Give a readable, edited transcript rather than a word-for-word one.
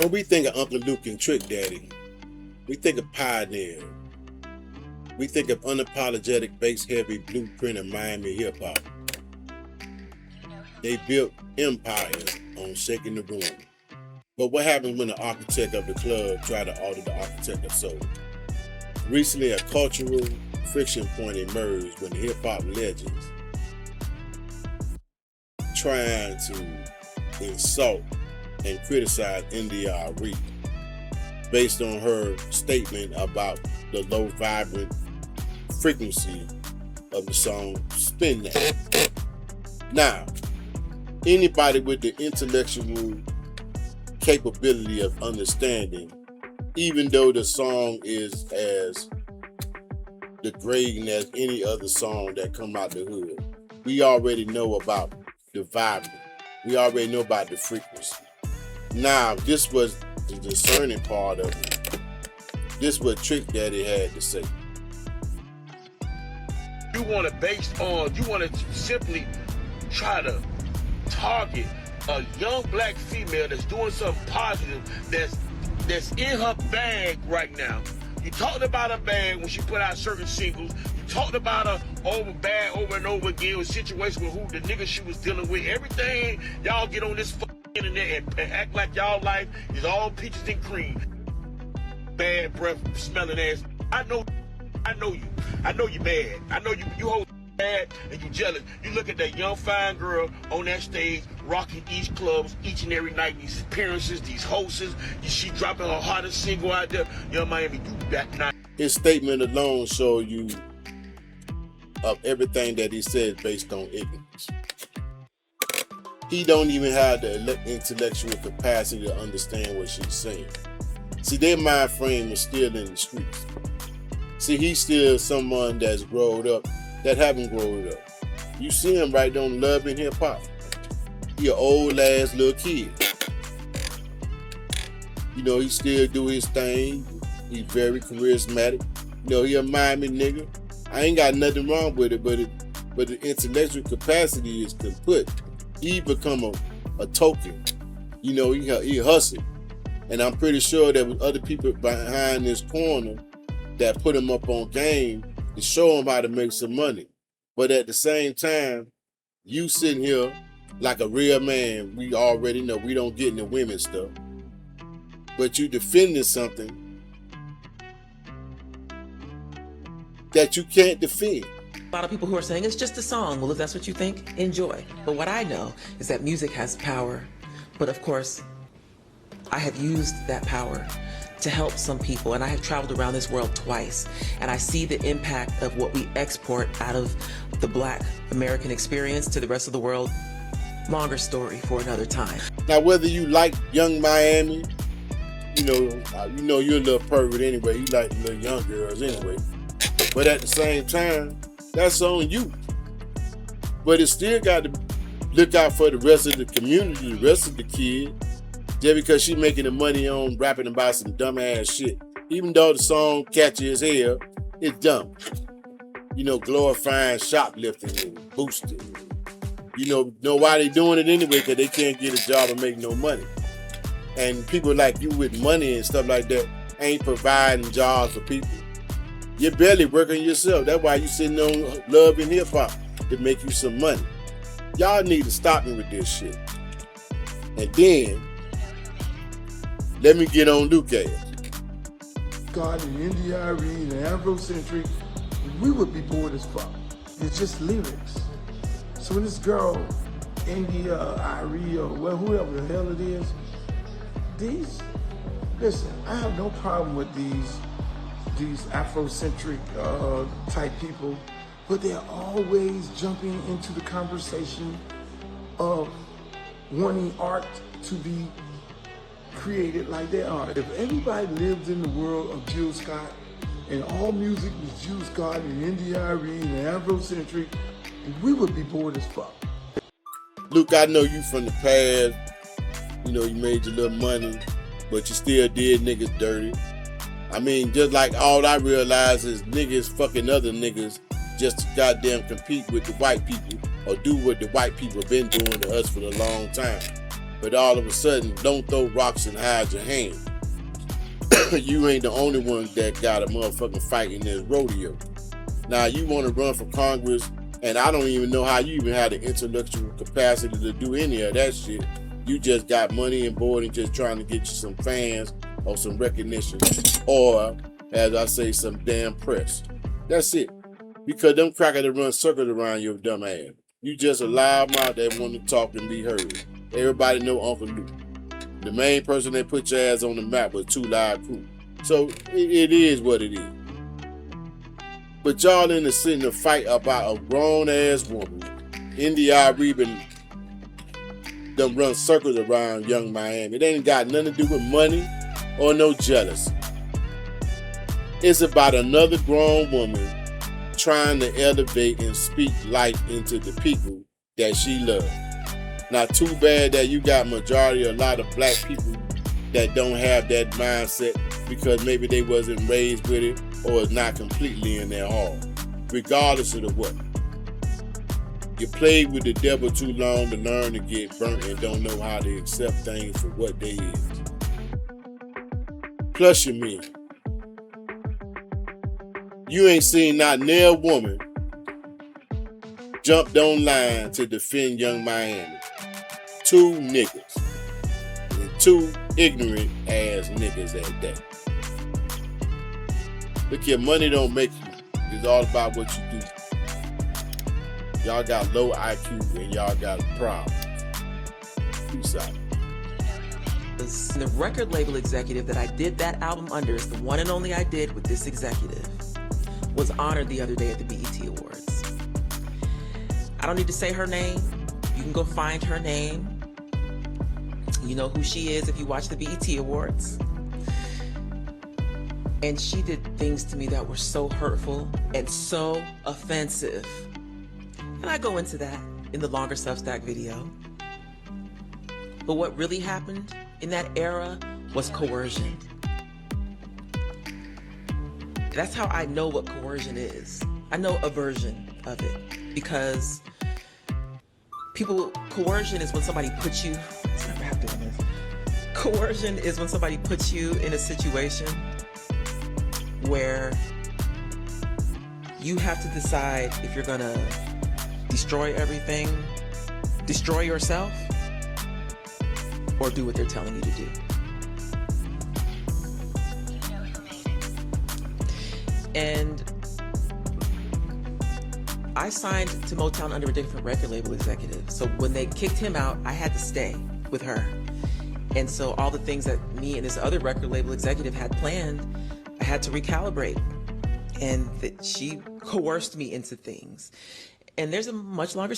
When we think of Uncle Luke and Trick Daddy, we think of pioneer. We think of unapologetic, bass-heavy blueprint of Miami hip-hop. They built empires on shaking the room. But what happens when the architect of the club try to alter the architect of soul? Recently, a cultural friction point emerged when hip-hop legends trying to insult and criticize India Arie based on her statement about the low vibrant frequency of the song Spend That. Now, anybody with the intellectual capability of understanding, even though the song is as degrading as any other song that come out the hood, we already know about the vibrant. We already know about the frequency. Now, this was the discerning part of it. This is what Trick Daddy had to say. You want to simply try to target a young black female that's doing something positive, that's in her bag right now. You talked about her bag when she put out certain singles. You talked about her over and over again with situations with who the nigga she was dealing with. Everything y'all get on this internet and act like y'all life is all peaches and cream. Bad breath, smelling ass. I know you. I know you mad. I know you hold bad and you jealous. You look at that young fine girl on that stage rocking each clubs each and every night, these appearances, these hosts. She dropping her hottest single out there. Young Miami, do that now. His statement alone shows you of everything that he said based on ignorance. He don't even have the intellectual capacity to understand what she's saying. See, their mind frame is still in the streets. See, he's still someone that's grown up, that haven't grown up. You see him right on Love and Hip Hop. He an old ass little kid. You know, he still do his thing. He's very charismatic. You know, he a Miami nigga. I ain't got nothing wrong with it, but the intellectual capacity is kaput. He become a token. You know, he hustle. And I'm pretty sure there was other people behind this corner that put him up on game to show him how to make some money. But at the same time, you sitting here like a real man. We already know we don't get into women's stuff. But you defending something that you can't defend. A lot of people who are saying it's just a song. Well, if that's what you think, enjoy. But what I know is that music has power. But of course, I have used that power to help some people, and I have traveled around this world twice, and I see the impact of what we export out of the Black American experience to the rest of the world. Longer story for another time. Now, whether you like Yung Miami, you know you're a little pervert anyway. You like the little young girls anyway. But at the same time, that's on you. But it still got to look out for the rest of the community, the rest of the kids. Just because she making the money on rapping about some dumbass shit. Even though the song catchy as hell, it's dumb. You know, glorifying shoplifting and boosting. You know why they doing it anyway? Because they can't get a job and make no money. And people like you with money and stuff like that ain't providing jobs for people. You're barely working yourself. That's why you sitting on Love and Hip Hop, to make you some money. Y'all need to stop me with this shit. And then, let me get on Luke ass. God and India Arie and Afrocentric, we would be bored as fuck. It's just lyrics. So when this girl, India Arie or whoever the hell it is, listen, I have no problem with these Afrocentric type people, but they're always jumping into the conversation of wanting art to be created like they are. If everybody lived in the world of Jill Scott and all music was Jill Scott and India Arie and Afrocentric, we would be bored as fuck. Luke, I know you from the past. You know, you made your little money, but you still did niggas dirty. I mean, just like all I realize is niggas fucking other niggas just to goddamn compete with the white people or do what the white people been doing to us for a long time. But all of a sudden, don't throw rocks and hide your hand. You ain't the only one that got a motherfucking fight in this rodeo. Now, you want to run for Congress, and I don't even know how you even have the intellectual capacity to do any of that shit. You just got money and board and just trying to get you some fans or some recognition, or, as I say, some damn press. That's it. Because them crackers that run circles around your dumb ass. You just a loud mouth that want to talk and be heard. Everybody know Uncle Luke. The main person that put your ass on the map was Two Live Crew. So it is what it is. But y'all in the sitting to fight about a grown ass woman in the Arie them run circles around Yung Miami. It ain't got nothing to do with money or no jealousy. It's about another grown woman trying to elevate and speak life into the people that she loves. Not too bad that you got a lot of black people that don't have that mindset because maybe they wasn't raised with it or it's not completely in their heart. Regardless of the what. You played with the devil too long to learn to get burnt and don't know how to accept things for what they is. Plus your men. You ain't seen not near a woman jumped online to defend Yung Miami. Two niggas. And two ignorant ass niggas at that. Look here, money don't make you. It's all about what you do. Y'all got low IQ and y'all got problems. Peace out. The record label executive that I did that album under is the one and only I did with this executive. Was honored the other day at the BET Awards. I don't need to say her name. You can go find her name. You know who she is if you watch the BET Awards. And she did things to me that were so hurtful and so offensive. And I go into that in the longer Substack video. But what really happened in that era was coercion. That's how I know what coercion is. I know a version of it because coercion is when somebody puts you, it's not rap doing this. Coercion is when somebody puts you in a situation where you have to decide if you're gonna destroy everything, destroy yourself, or do what they're telling you to do. And I signed to Motown under a different record label executive. So when they kicked him out, I had to stay with her. And so all the things that me and this other record label executive had planned, I had to recalibrate. And that she coerced me into things. And there's a much longer